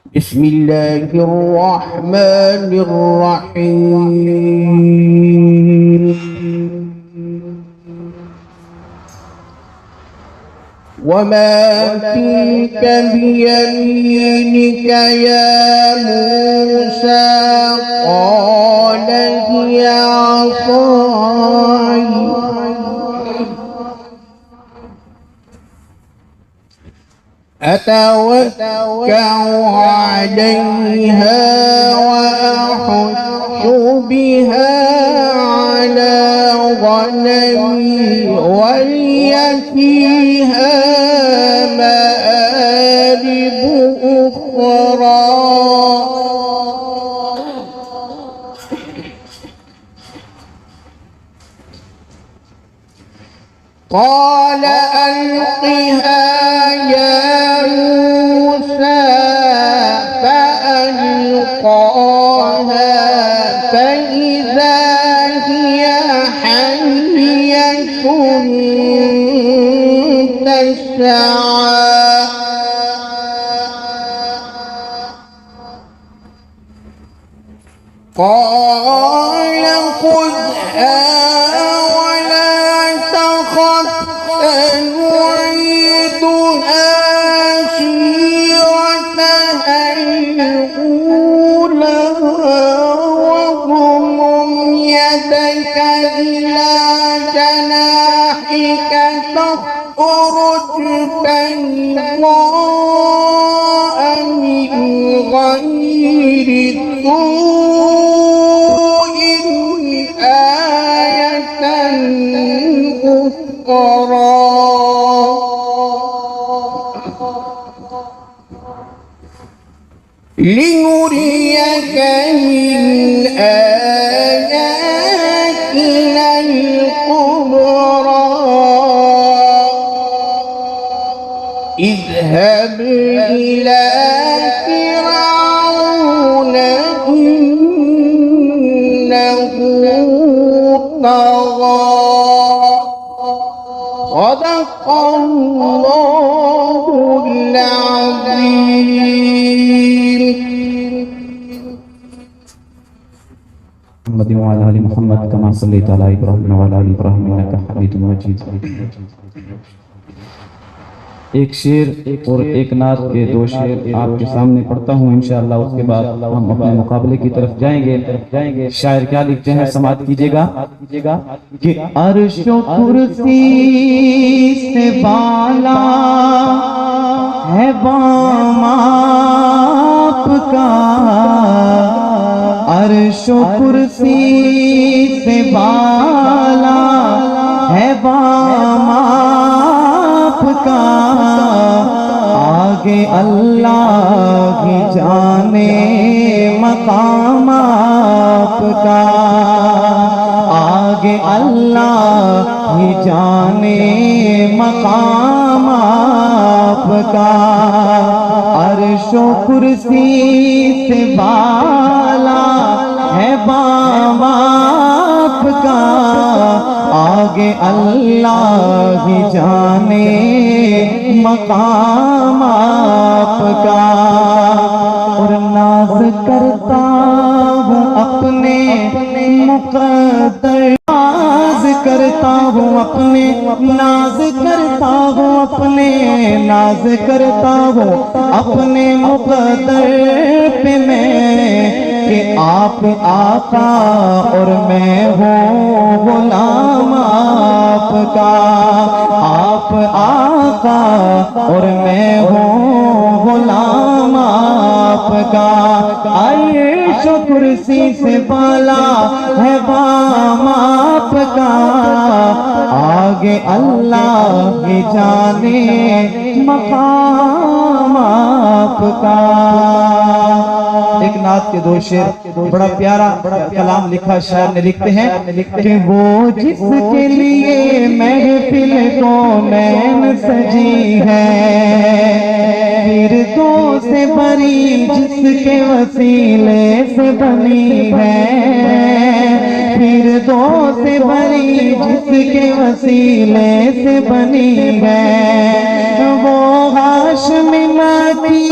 بسم الله الرحمن الرحيم. وما تلك بيمينك يا موسى؟ قال هي عصاي أتوكأ عليها وأحش بها على غنمي ولي فيها مآرب أخرى. قال ألقها يا موسى فألقاها فإذا هي حية تسعى قال خذها ولا تخف سنعيدها سيرتها الأولى واضمم يدك إلى جناحك تخرج بيضاء من غير سوء آية أخرى. لنريك من آياتنا الكبرى. اذهب إلى فرعون إنه طغى. صدق الله العظيم. محمد وعلى آل محمد كما صليت على إبراهيم وعلى آل إبراهيم إنك حميد مجيد. ایک شعر اور ایک نعت کے دو شعر آپ کے سامنے پڑھتا ہوں انشاءاللہ. اس کے بعد ہم اپنے مقابلے کی طرف جائیں گے. شاعر کیا لکھتے ہیں سماعت کیجئے گا کہ عرش و کرسی سے بالا ہے بام آپ کا. عرش و کرسی سے بالا ہے بام آپ کا. آگے اللہ ہی جانے مقام آپ کا. آگے اللہ ہی جانے مقام آپ کا. عرش و کرسی سے بالا ہے بام آپ کا. آگے اللہ ہی جانے مقام آپ کا. اور ناز کرتا ہوں اپنے مقدر. ناز کرتا ہوں اپنے ناز کرتا ہوں اپنے ناز کرتا ہوں اپنے مقدر پہ میں کہ آپ آقا اور میں ہوں غلام آپ کا. آپ آقا اور میں ہوں غلام آپ کا. عرش و کرسی سے بالا ہے بام آپ کا. آگے اللہ ہی جانے مقام آپ کا. ایک نعت کے دو شعر بڑا پیارا کلام لکھا شاعر نے. لکھتے ہیں کہ وہ جس کے لیے محفل کونین سجی ہے فردوں سے بری جس کے وسیلے سے بنی ہے. فردوں سے بری جس کے وسیلے سے بنی ہے. وہ ہاشمی مکی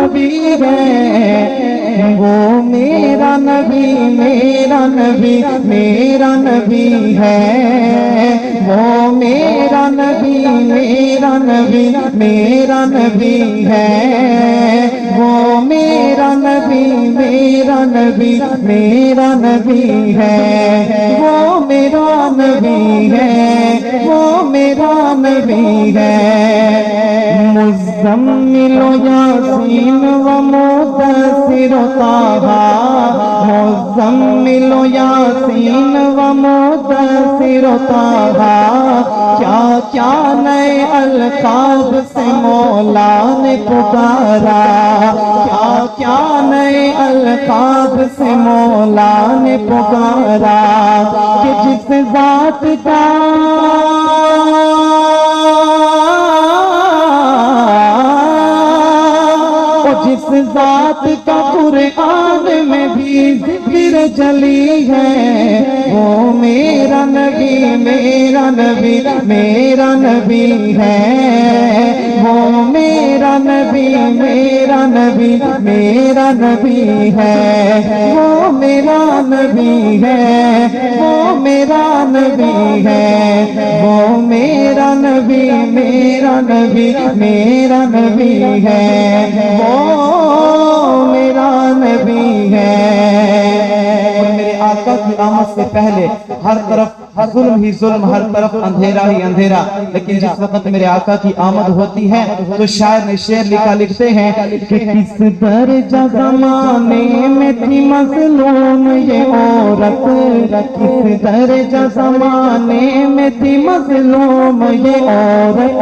نبی ہے، وہ میرا نبی میرا نبی میرا نبی ہے، وہ میرا نبی میرا نبی میرا نبی ہے، وہ میرا نبی میرا نبی میرا نبی ہے، وہ میرا نبی ہے، وہ میرا نبی ہے۔ مزمل و یاسین و مدثر و طٰہٰ، مزمل و یاسین و مدثر و طٰہٰ، کیا کیا نئے القاب سے مولا نے پکارا، کیا کیا نئے القاب سے مولا نے پکارا، کہ جس ذات کا جس ذات کا قرآن میں بھی ذکر جلی ہے، وہ میرا نبی میرا نبی میرا نبی ہے، وہ میرا نبی میرا نبی میرا نبی ہے، وہ میرا نبی ہے، وہ میرا نبی ہے، وہ میرا نبی میرا نبی میرا نبی ہے، وہ میرا نبی ہے۔ اور میرے آقا کی آمد سے پہلے ہر طرف ظلم ہی ظلم، ہر طرف اندھیرا ہی اندھیرا، لیکن جس وقت میرے آقا کی آمد ہوتی ہے تو شاعر نے شعر لکھتے ہیں کہ کس درجہ زمانے میں تھی مظلوم یہ عورت، کس درجہ زمانے میں تھی مظلوم یہ عورت،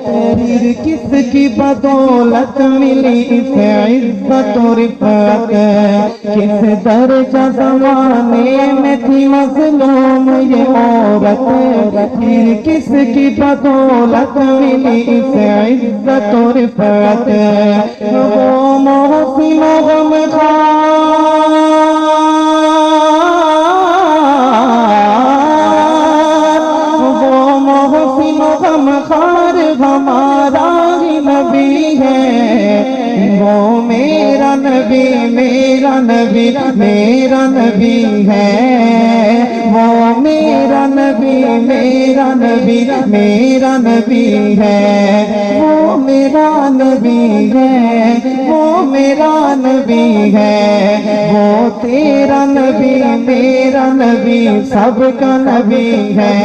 پھر کس کی بدولت ملی اسے عزت و رفعت، کس درجہ زمانے میں تھی مظلوم یہ عورت، پھر کس کی بدولت ملی اسے عزت و رفعت، وہ محسن و غمخوار، وہ محسن و غمخوار ہمارا ہی نبی ہے، وہ میرا نبی میرا نبی میرا نبی ہے، وہ میرا نبی میرا نبی میرا نبی ہے، وہ میرا نبی ہے، وہ میرا نبی ہے، وہ تیرا نبی میرا نبی سب کا نبی ہے،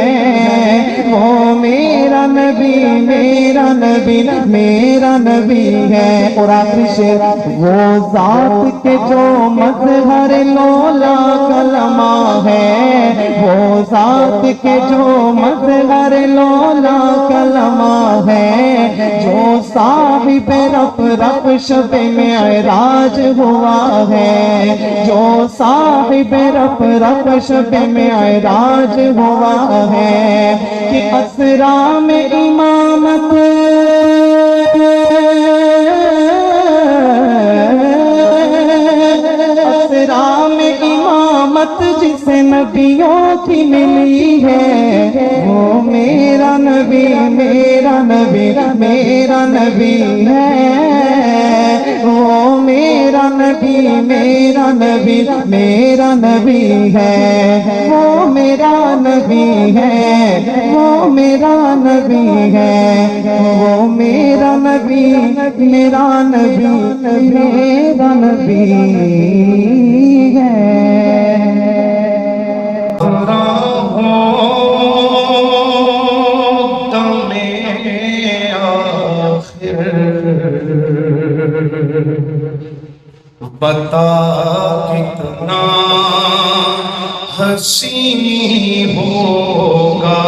وہ میرا نبی میرا نبی میرا نبی ہے۔ اور آخری شعر، وہ ذات کے جو مظہر لولا کلمہ ہے، وہ ذات کے جو مظہر لولا کلمہ ہے، جو صاحب رف رف شب معراج ہوا ہے، جو صاحب رف رف شب معراج ہوا ہے، کہ اسرا میں امامت اسرا میں امامت جسے نبیوں کی ملی ہے، وہ میرا نبی میرا نبی میرا نبی ہے، وہ میرا نبی میرا نبی میرا نبی ہے، وہ میرا نبی ہے، وہ میرا نبی ہے، وہ میرا نبی میرا نبی میرا نبی ہے۔ بتا کتنا حسین ہوگا،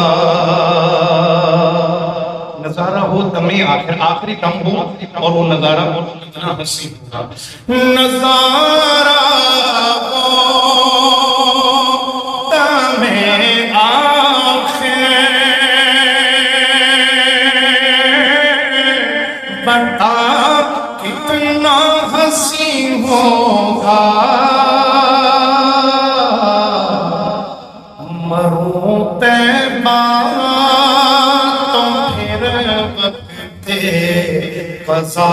نظارہ ہو دم آخر، آخری دم ہو اور وہ نظارہ ہو کتنا حسین ہوگا، نظارہ ہو دم آخر، بتا کتنا حسین ہوگا، مروں طیبہ تو پھر وقت فضا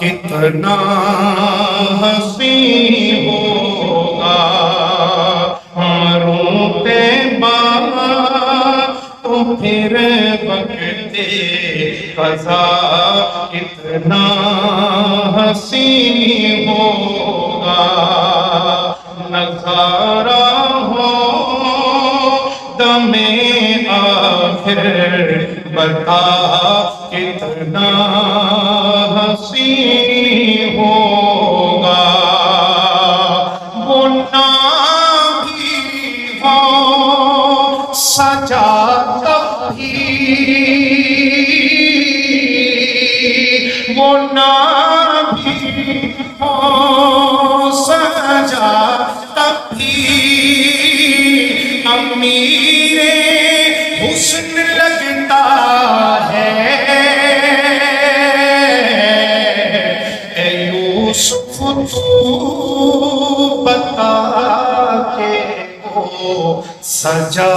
کتنا حسین ہوگا ہاروں طیبہ تو پھر وقت فضا کتنا حسین ہوگا نظارہ ہو دم آخر بتا کتنا حسین ہوگا وہ نہ بھی ہو سجا تب بھی وہ نہ بھی ہو سجا تب بھی امیر حسن لگتا ہے اے یوسف تو بتا کہ وہ سجا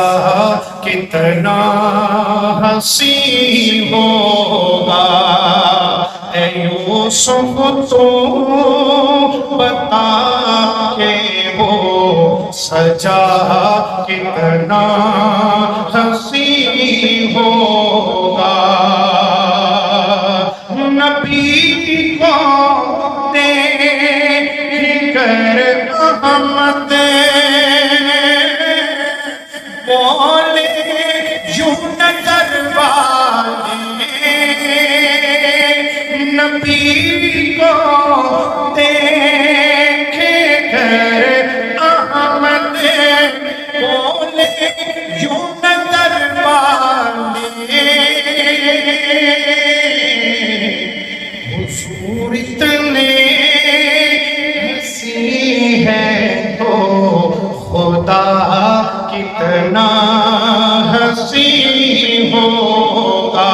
کتنا حسین ہوگا اے یوسف تو بتا کہ وہ سجا کتنا حسین ہوگا نبی کو دیکھ کر احمد بولے یوں نظر والے نبی کو دیکھ کر احمد بولے یوں نظر والے حضور اتنے حسین ہے تو خدا کتنا حسین ہوگا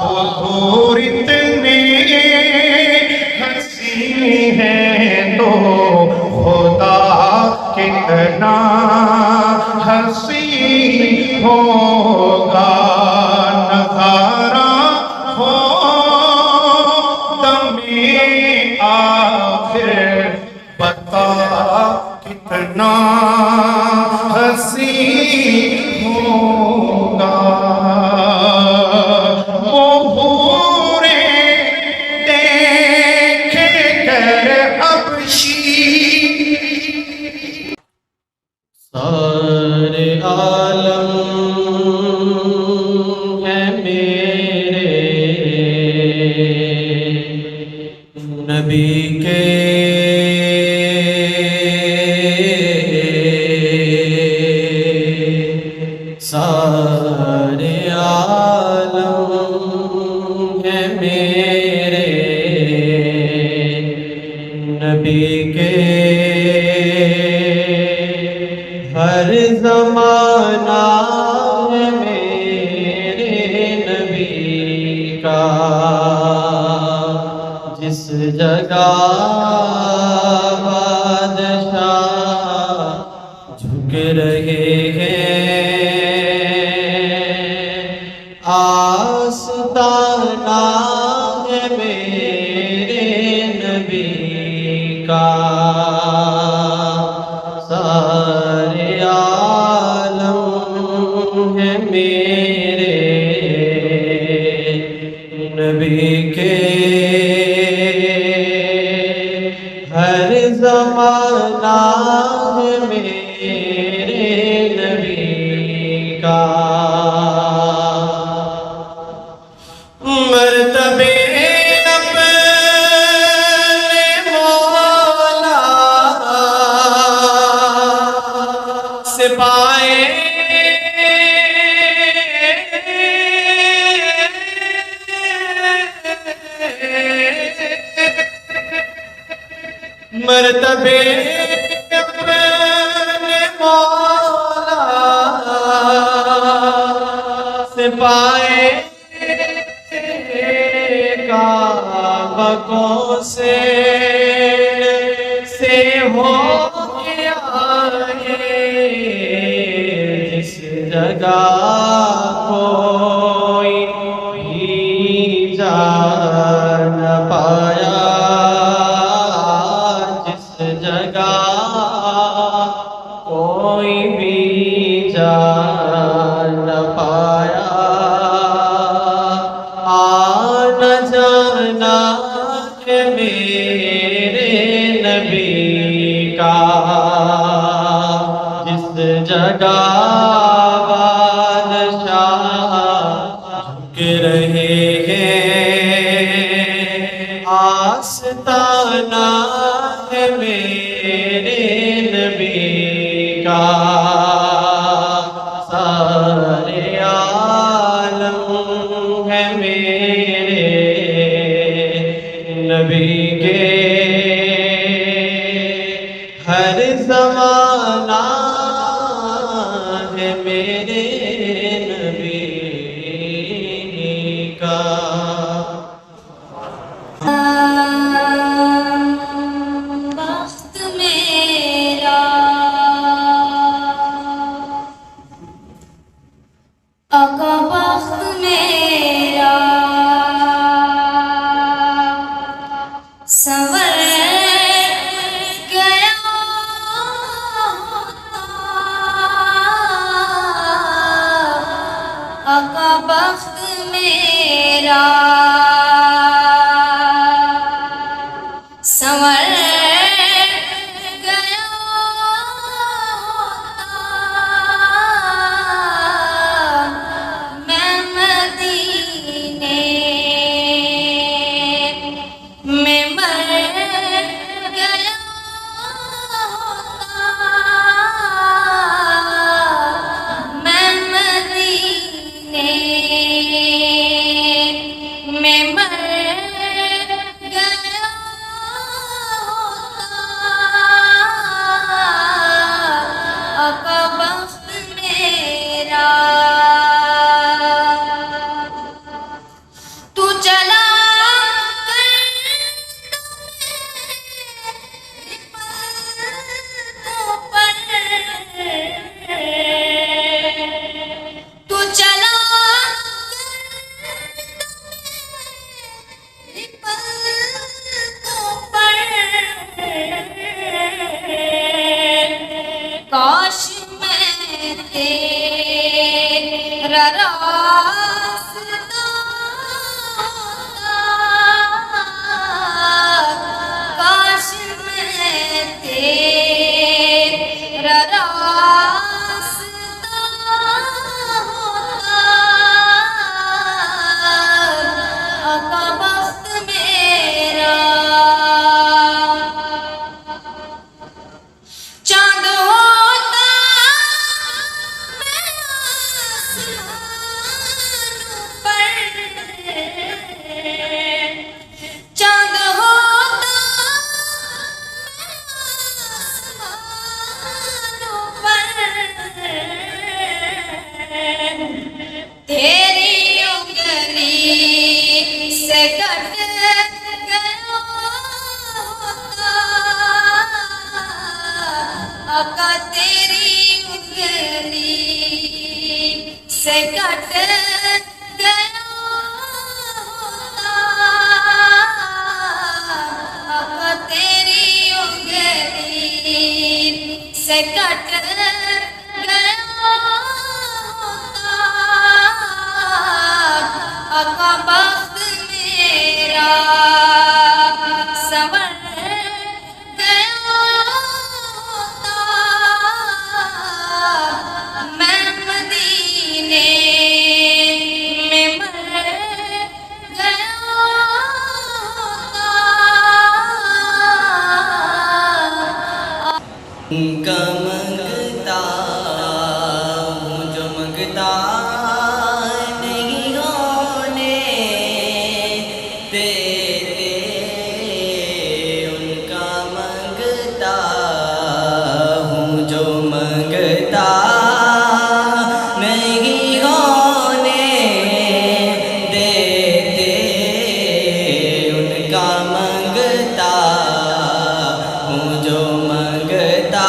حضور اتنے حسین ہے تو خدا کتنا حسین ہوگا نظارہ ہو دم آخر بتا کتنا حسین ہوگا وہ حوریں دیکھ کر حبشی سارے عالم ہے میرے نبی کے سارے عالم ہے میرے نبی کے ہر زمانہ ہے میرے نبی کا جس جگہ بادشاہ جھک رہے ہیں آستانہ ہے میرے نبی کا سارے عالم ہے میرے نبی کے ہر زمانہ ہے میرے نبی کا مرتبے اپنے مولا سے پائے مرتبے اپنے مولا سے پائے کعبہ کو سے ہو کے آئے جس جگہ کوئی بھی جا بڑا بادشاہ جھک رہے ہیں، آستانہ ہے میرے نبی کا، سارے عالم ہے میرے نبی کے، ہر زمانہ ہے میرے نبی کا۔ بخت میرا آقا، بخت میرا سنور گیا آقا، بخت میرا سنور گیا میں مدینے میں مر گیا میں مدینے میں مر گیا آقا، بخت میرا تو چلا تو چلا کاش میں تیرا راستہ کاش میں تیرا راستہ آقا، بخت میرا چاند ہوتا میں آسمانوں پر، چاند ہوتا میں آسمانوں پر، تیری انگلی سے کٹ گیا آقا، تیری انگلی سے کٹ گیا آقا، تیری انگلی سے کٹ گیا آقا، بخت میرا سنور گیا میں مدینے میں مر گیا کا منگتا ہوں جو منگتا نہیں ہونے دیتے، ان کا منگتا ہوں جو منگتا نہیں ہونے دیتے، ان کا منگتا ہوں جو منگتا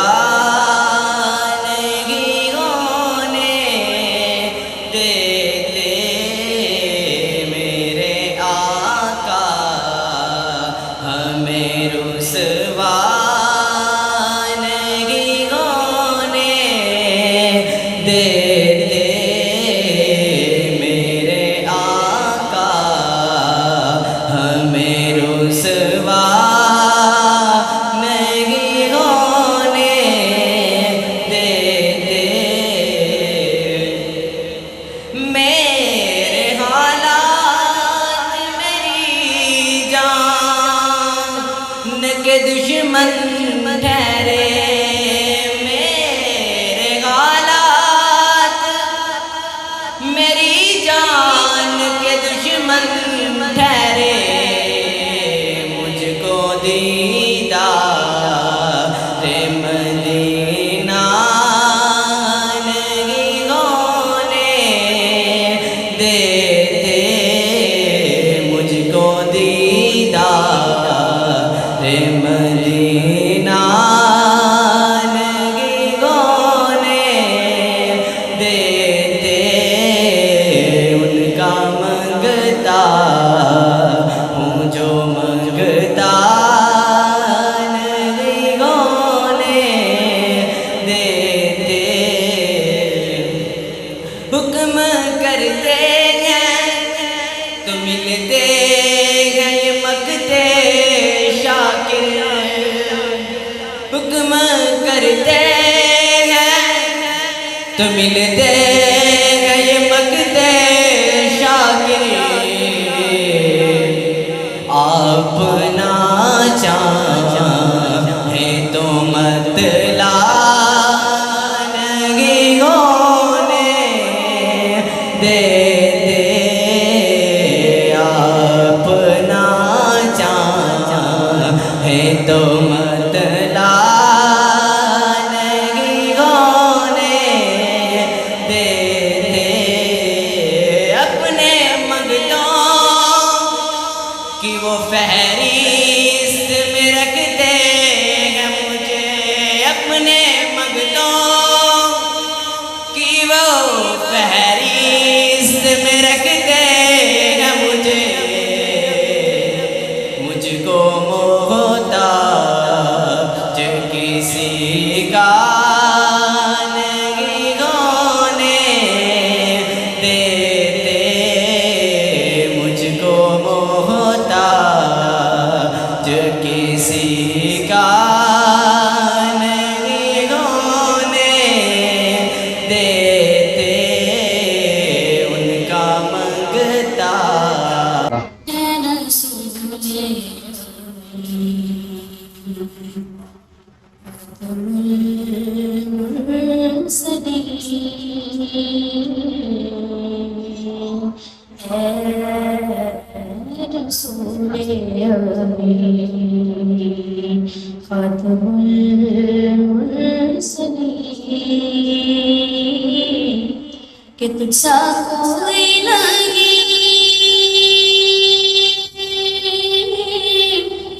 دشمن ٹھہرے میرے حالات، میری جان کے دشمن ٹھہرے مجھ کو دیدار مدینہ نہیں ہونے دیتے، مجھ کو دیدار مدینہ نہیں ہونے دیتے، ان کا منگتا ہوں جو منگتا نہیں ہونے دیتے، حکم کرتے ہیں تو ملتے ہیں یہ مقتے شاکر، حکم کرتے ہیں تو ملتے ہیں یہ مقتے شاکر، اپنا چاہیں تو مطلع نہیں ہونے دیتے، اپنا چاہیں تو مطلع نہیں ہونے دیتے، اپنے منگتوں کی وہ فہرست میں رکھتے ہیں مجھے، اپنے منگتوں کی وہ فہرست میں رکھتے ہیں مجھے، مجھ کو محتاج کسی کا نہیں ہونے دیتے، مجھ کو محتاج کسی کا نہیں ہونے دیتے، ان کا منگتا ہے رسول خاتم المرسلین کہ تجھ سا کوئی نہیں،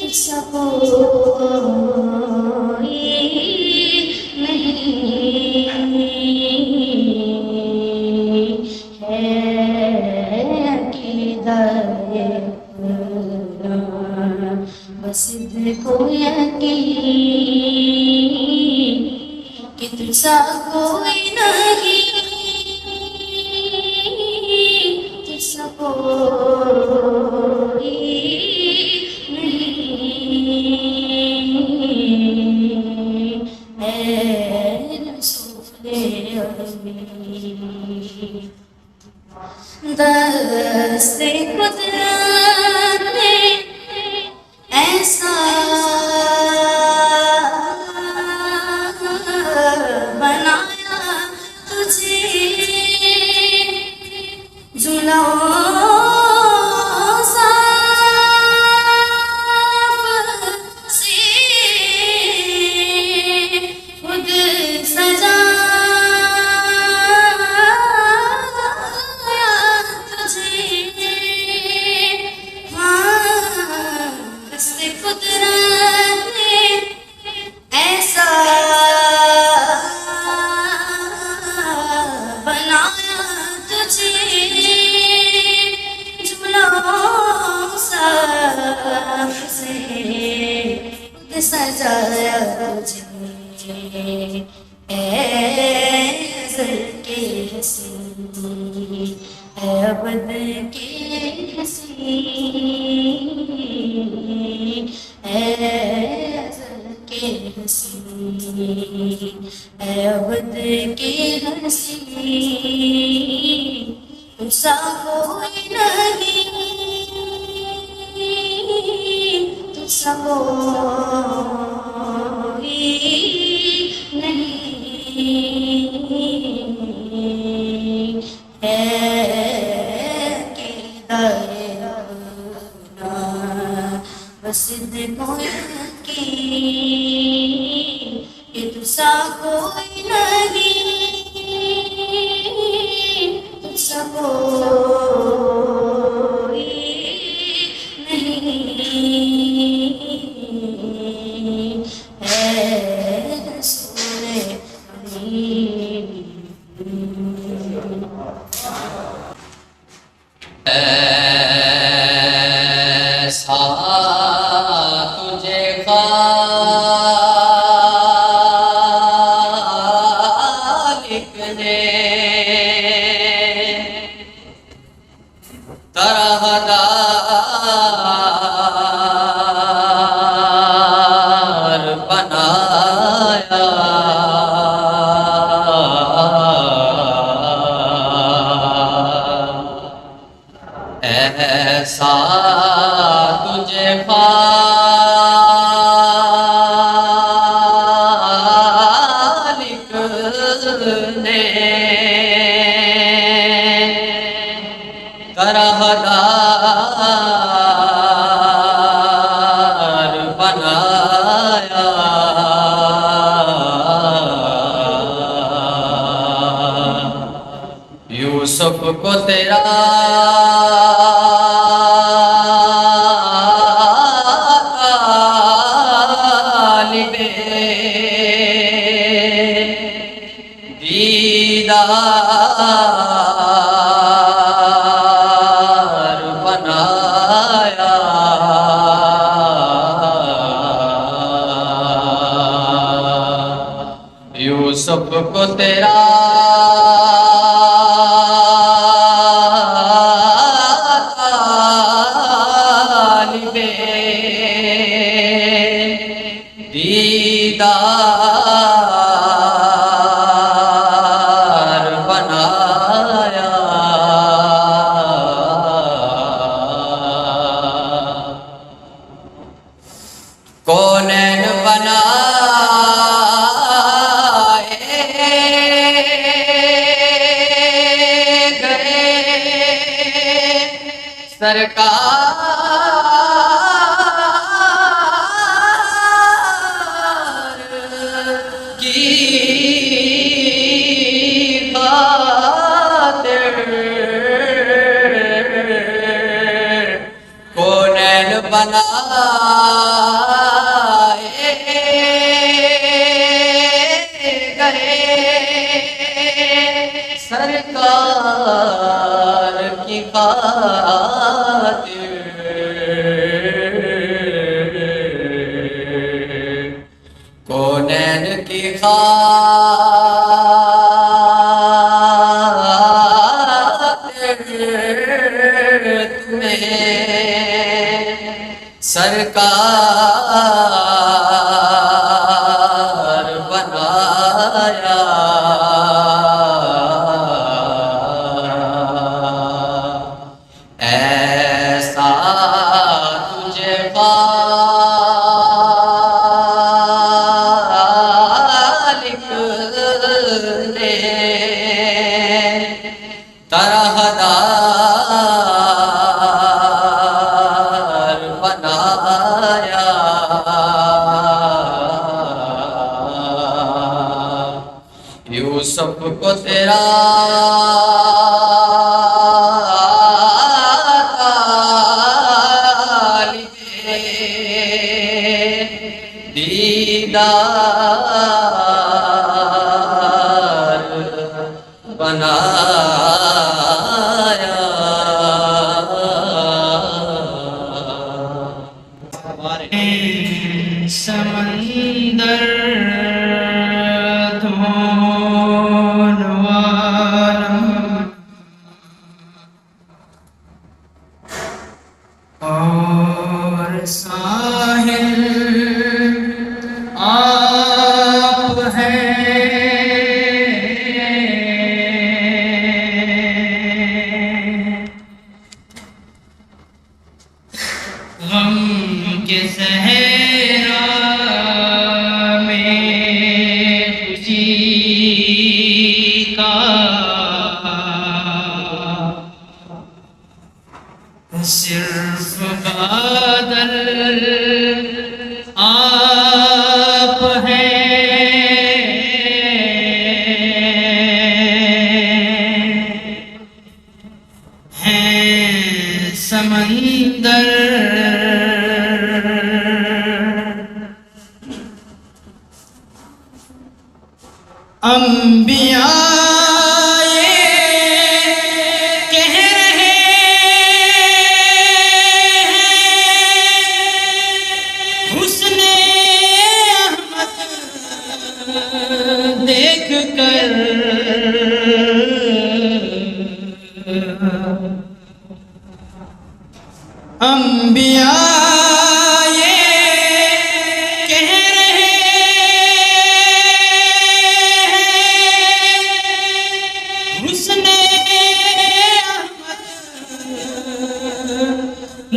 تجھ سا کوئی نہیں ہے عقیدہ بس کو یقین کہ تجھ سا کوئی نہیں، تجھ سا کوئی نہیں ہے رسول امین، دست قدرت نے ایسا بنایا تجھے جملہ صاف سے خود سجایا تجھے، ہاں دست قدرت نے ایسا بنایا تجھے جملہ صاف سے خود سجایا تجھے، اے ازل کے حسین، اے ابد کے حسین، اے ازل کے حسین، اے ابد کے حسین، تجھ سا کوئی نہیں، تجھ سا کوئی بسد کوئی کی یہ تجھسا کوئی نہیں تجھسا کوئی نہیں ہے رسول امین ایسا تجھے خالق نے طرح دار بنایا ایسا تجھے خالق نے طرح دار بنایا یوسف کو تیرا دیدار بنایا یوسف کو تیرا طالب دیدار بنایا کونین بنائے گئے سرکار کی خاطر کونین بنائے گئے سرکار کی خاطر کونین کی خاطر تمہیں سرکار بنایا ایسا تجھے خالق نے طرح دار بنایا یوسف کو تیرا طالب دیدار بنایا سمندر دھون والا اور ساحل آپ ہیں غم کے صحرا میں خوشی کا صرف بادل آپ ہیں سمندر انبیاء کہہ رہے ہیں حسن احمد دیکھ کر انبیاء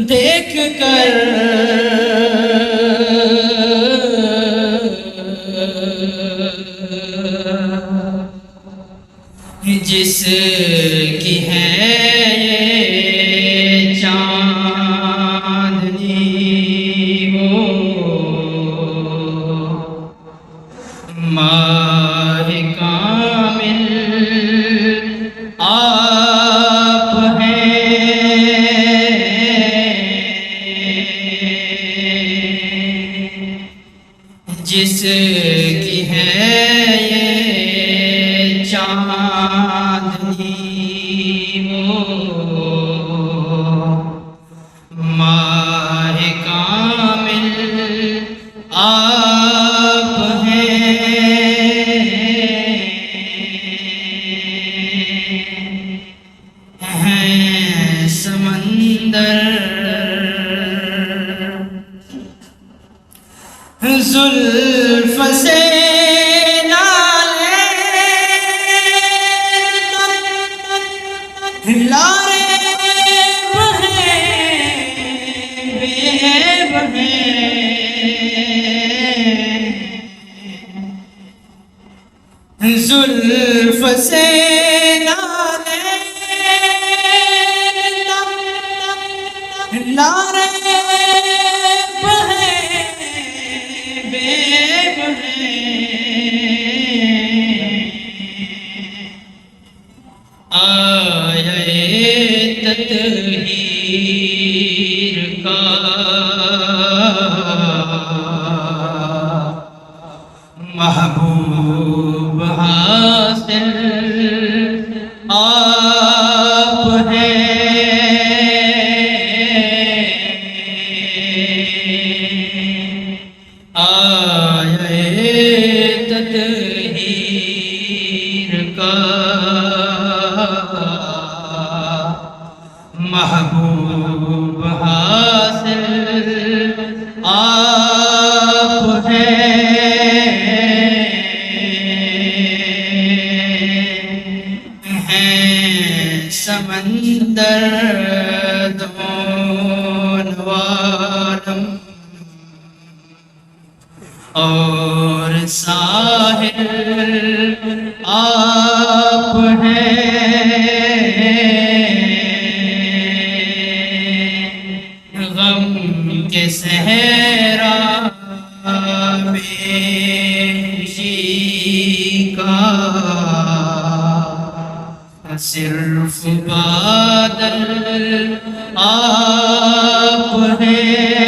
دیکھ کر جس کی ہے یہ چاندنی وہ ماہ کامل آپ جس کی ہے یہ چاندنی وہ ماہ کامل آپ ہیں سمندر زلف سے لارے بہیں زلف سے لارے تطہیر کا محبوب حاصل آپ آئے تطہیر کا محبوب حاصل آپ ہیں سمندر دون وارم اور ساحل آپ غم کے صحرا میں کا صرف بادل آپ ہیں